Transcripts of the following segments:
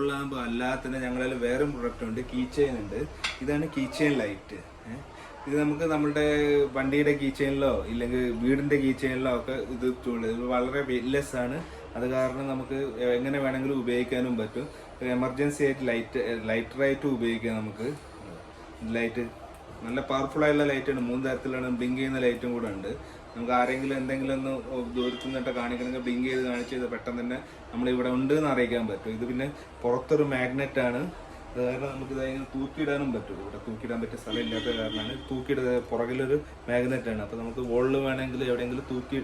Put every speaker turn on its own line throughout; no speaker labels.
Wall lamp അല്ലാതെ തന്നെ ഞങ്ങളിൽ വേറെ പ്രൊഡക്റ്റ് ഉണ്ട്, കീ ചെയിൻ ഉണ്ട്. ഇതാണ് കീ ചെയിൻ ലൈറ്റ്. ഇത് നമുക്ക് നമ്മുടെ വണ്ടിയുടെ കീ ചെയിനിലോ ഇല്ലെങ്കിൽ വീടിൻ്റെ കീ ചെയിനിലോ ഒക്കെ ഇത് വളരെ വെയിറ്റ്ലെസ് ആണ്. അത് കാരണം നമുക്ക് എങ്ങനെ വേണമെങ്കിലും ഉപയോഗിക്കാനും പറ്റും. എമർജൻസി ആയിട്ട് ലൈറ്ററായിട്ടും ഉപയോഗിക്കാം. നമുക്ക് ലൈറ്റ് നല്ല പവർഫുൾ ആയിട്ടുള്ള ലൈറ്റാണ്. 3 തരത്തിലാണ്. ബ്ലിങ്ക് ചെയ്യുന്ന ലൈറ്റും കൂടെ ഉണ്ട്. നമുക്ക് ആരെങ്കിലും എന്തെങ്കിലും ഒന്ന് ദൂരത്തു നിന്നിട്ട് കാണിക്കണമെങ്കിൽ ബ്ലിങ്ക് ചെയ്ത് കാണിച്ച് ചെയ്ത് പെട്ടെന്ന് തന്നെ നമ്മളിവിടെ ഉണ്ട് എന്ന് അറിയിക്കാൻ പറ്റും. ഇത് പിന്നെ പുറത്തൊരു മാഗ്നറ്റ് ആണ്. അത് കാരണം നമുക്ക് ഇങ്ങനെ തൂക്കിയിടാനും പറ്റും. ഇവിടെ തൂക്കിയിടാൻ പറ്റിയ സ്ഥലം ഇല്ലാത്ത കാരണമാണ് തൂക്കിയിടുന്നത്. പുറകിലൊരു മാഗ്നറ്റാണ്. അപ്പോൾ നമുക്ക് വോളിൽ വേണമെങ്കിൽ എവിടെയെങ്കിലും തൂക്കി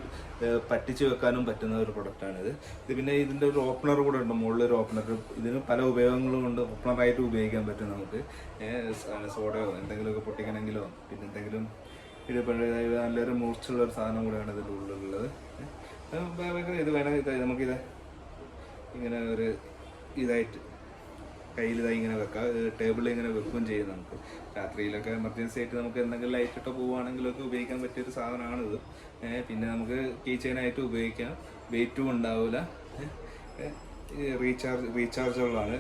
പറ്റിച്ച് വെക്കാനും പറ്റുന്ന ഒരു പ്രൊഡക്റ്റാണിത്. ഇത് പിന്നെ ഇതിൻ്റെ ഒരു ഓപ്പണർ കൂടെ ഉണ്ട്, മുകളിലൊരു ഓപ്പണർ. ഇതിന് പല ഉപയോഗങ്ങളും ഉണ്ട്. ഓപ്പണറായിട്ട് ഉപയോഗിക്കാൻ പറ്റും നമുക്ക്. സോഡയോ എന്തെങ്കിലുമൊക്കെ പൊട്ടിക്കണമെങ്കിലോ പിന്നെ എന്തെങ്കിലും നല്ലൊരു മൂർച്ചുള്ള ഒരു സാധനം കൂടെയാണ് ഇതിൻ്റെ ഉള്ളിലുള്ളത്. ഇത് വേണമെങ്കിൽ നമുക്കിത് ഇങ്ങനെ ഒരു ഇതായിട്ട് കയ്യിൽ ഇതായി ഇങ്ങനെ വെക്കാം. ടേബിളിൽ ഇങ്ങനെ വെക്കുകയും ചെയ്യും. നമുക്ക് രാത്രിയിലൊക്കെ എമർജൻസി ആയിട്ട് നമുക്ക് എന്തെങ്കിലും ലൈറ്റ് ഇട്ടോ പോവുകയാണെങ്കിലൊക്കെ ഉപയോഗിക്കാൻ പറ്റിയൊരു സാധനമാണിത്. പിന്നെ നമുക്ക് കീ ചെയിനായിട്ട് ഉപയോഗിക്കാം. വെയിറ്റും ഉണ്ടാവില്ല. റീചാർജബിളാണ്.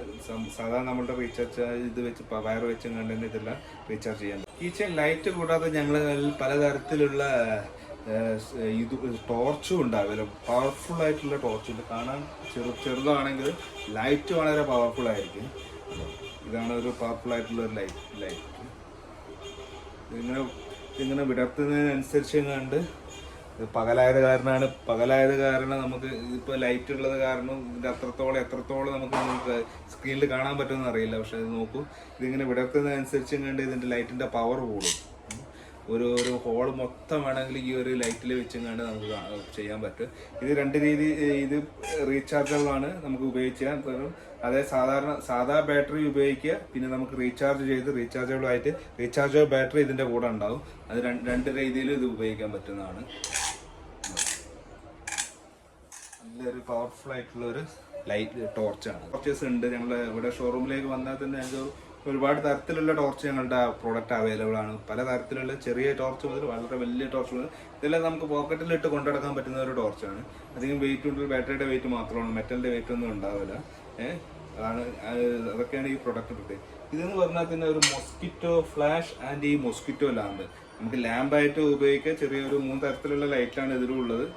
സാധാരണ നമ്മുടെ റീചാർജ് ഇത് വെച്ച് വയർ വെച്ചും കണ്ട് തന്നെ ഇതെല്ലാം റീചാർജ് ചെയ്യാൻ പറ്റും. കീ ചെയിൻ ലൈറ്റ് കൂടാതെ ഞങ്ങൾ പലതരത്തിലുള്ള ഇത് ടോർച്ചും ഉണ്ടാവില്ല. പവർഫുൾ ആയിട്ടുള്ള ടോർച്ചുണ്ട്. കാണാൻ ചെറുതാണെങ്കിൽ ലൈറ്റ് വളരെ പവർഫുൾ ആയിരിക്കും. ഇതാണ് ഒരു പവർഫുൾ ആയിട്ടുള്ള ഒരു ലൈറ്റ്. ഇങ്ങനെ വിടർത്തുന്നതിനനുസരിച്ച് കണ്ട് പകലായത് കാരണം നമുക്ക് ഇപ്പോൾ ലൈറ്റ് ഉള്ളത് കാരണം ഇതിൻ്റെ എത്രത്തോളം നമുക്ക് സ്ക്രീനിൽ കാണാൻ പറ്റുമെന്ന് അറിയില്ല. പക്ഷെ ഇത് നോക്കൂ, ഇതിങ്ങനെ വിടർത്തുന്നതനുസരിച്ചും കണ്ട് ഇതിൻ്റെ ലൈറ്റിൻ്റെ പവർ കൂടും. ഒരു ഹോൾ മൊത്തം വേണമെങ്കിൽ ഈ ഒരു ലൈറ്റിൽ വെച്ചും കണ്ട് നമുക്ക് ചെയ്യാൻ പറ്റും. ഇത് 2 രീതി. ഇത് റീചാർജബിൾ ആണ്, നമുക്ക് ഉപയോഗിക്കാൻ പറ്റും. അതേ സാധാ ബാറ്ററി ഉപയോഗിക്കുക. പിന്നെ നമുക്ക് റീചാർജബിൾ ബാറ്ററി ഇതിൻ്റെ കൂടെ ഉണ്ടാവും. അത് 2 രീതിയിലും ഇത് ഉപയോഗിക്കാൻ പറ്റുന്നതാണ്. നല്ലൊരു പവർഫുൾ ആയിട്ടുള്ള ഒരു ടോർച്ചാണ്. ടോർച്ചസ് ഉണ്ട്. ഞങ്ങൾ ഇവിടെ ഷോറൂമിലേക്ക് വന്നാൽ തന്നെ ഞങ്ങൾക്ക് ഒരുപാട് തരത്തിലുള്ള ടോർച്ച് ഞങ്ങളുടെ പ്രോഡക്റ്റ് അവൈലബിൾ ആണ്. പല തരത്തിലുള്ള ചെറിയ ടോർച്ച് മുതൽ വളരെ വലിയ ടോർച്ച് മുതൽ ഇതെല്ലാം നമുക്ക് പോക്കറ്റിലിട്ട് കൊണ്ടുനടക്കാൻ പറ്റുന്ന ഒരു ടോർച്ചാണ്. അധികം വെയിറ്റ് ഉണ്ട്. ബാറ്ററിയുടെ വെയിറ്റ് മാത്രമാണ്, മെറ്റലിൻ്റെ വെയിറ്റ് ഒന്നും ഉണ്ടാവില്ല. അതൊക്കെയാണ് ഈ പ്രൊഡക്റ്റ് പ്രത്യേകം. ഇതെന്ന് പറഞ്ഞാൽ തന്നെ ഒരു മൊസ്കിറ്റോ ഫ്ലാഷ് ആൻഡ് ഈ മൊസ്കിറ്റോ ലാമ്പ്. നമുക്ക് ലാമ്പായിട്ട് ഉപയോഗിക്കുക. ചെറിയൊരു 3 തരത്തിലുള്ള ലൈറ്റാണ് ഇതിലുള്ളത്.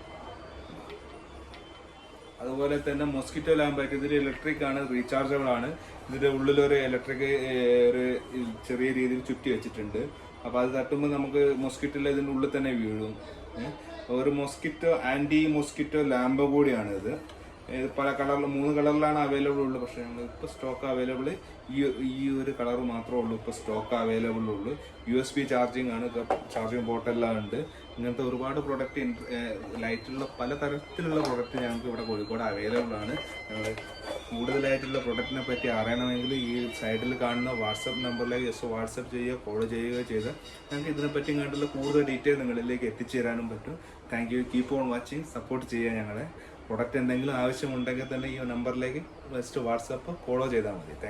അതുപോലെ തന്നെ മൊസ്കിറ്റോ ലാമ്പായിട്ട് ഇതിൽ ഇലക്ട്രിക് ആണ്, റീചാർജബിൾ ആണ്. ഇതിൻ്റെ ഉള്ളിലൊരു ഇലക്ട്രിക് ഒരു ചെറിയ രീതിയിൽ ചുറ്റി വെച്ചിട്ടുണ്ട്. അപ്പോൾ അത് തട്ടുമ്പോൾ നമുക്ക് മൊസ്കിറ്റോ ഇതിൻ്റെ ഉള്ളിൽ തന്നെ വീഴും. ഒരു മൊസ്കിറ്റോ ആൻറ്റി മൊസ്കിറ്റോ ലാമ്പ് കൂടിയാണ് ഇത്. പല കളറിൽ 3 കളറിലാണ് അവൈലബിൾ ഉള്ളൂ. പക്ഷേ ഞങ്ങൾ ഇപ്പോൾ സ്റ്റോക്ക് അവൈലബിൾ ഈ ഒരു കളർ മാത്രമേ ഉള്ളൂ ഇപ്പോൾ സ്റ്റോക്ക് അവൈലബിൾ ഉള്ളൂ. USB ചാർജിങ് ആണ്. ചാർജിങ് പോർട്ടെല്ലാം ഉണ്ട്. ഇങ്ങനത്തെ ഒരുപാട് പ്രൊഡക്റ്റ് ലൈറ്റുള്ള പല തരത്തിലുള്ള പ്രൊഡക്റ്റ് ഞങ്ങൾക്ക് ഇവിടെ കോഴിക്കോട് അവൈലബിൾ ആണ്. ഞങ്ങൾ കൂടുതലായിട്ടുള്ള പ്രൊഡക്റ്റിനെ പറ്റി അറിയണമെങ്കിൽ ഈ സൈഡിൽ കാണുന്ന വാട്സപ്പ് നമ്പറിലേക്ക് വാട്സപ്പ് ചെയ്യുക, കോൾ ചെയ്യുകയോ ചെയ്താൽ ഞങ്ങൾക്ക് ഇതിനെപ്പറ്റി കണ്ടുള്ള കൂടുതൽ ഡീറ്റെയിൽ നിങ്ങളിലേക്ക് എത്തിച്ചേരാനും പറ്റും. Thank you. Keep on watching. Support ചെയ്യുക ഞങ്ങളെ. പ്രൊഡക്റ്റ് എന്തെങ്കിലും ആവശ്യമുണ്ടെങ്കിൽ തന്നെ ഈ നമ്പറിലേക്ക് ജസ്റ്റ് വാട്സപ്പ് ഫോളോ ചെയ്താൽ മതി. Thank you.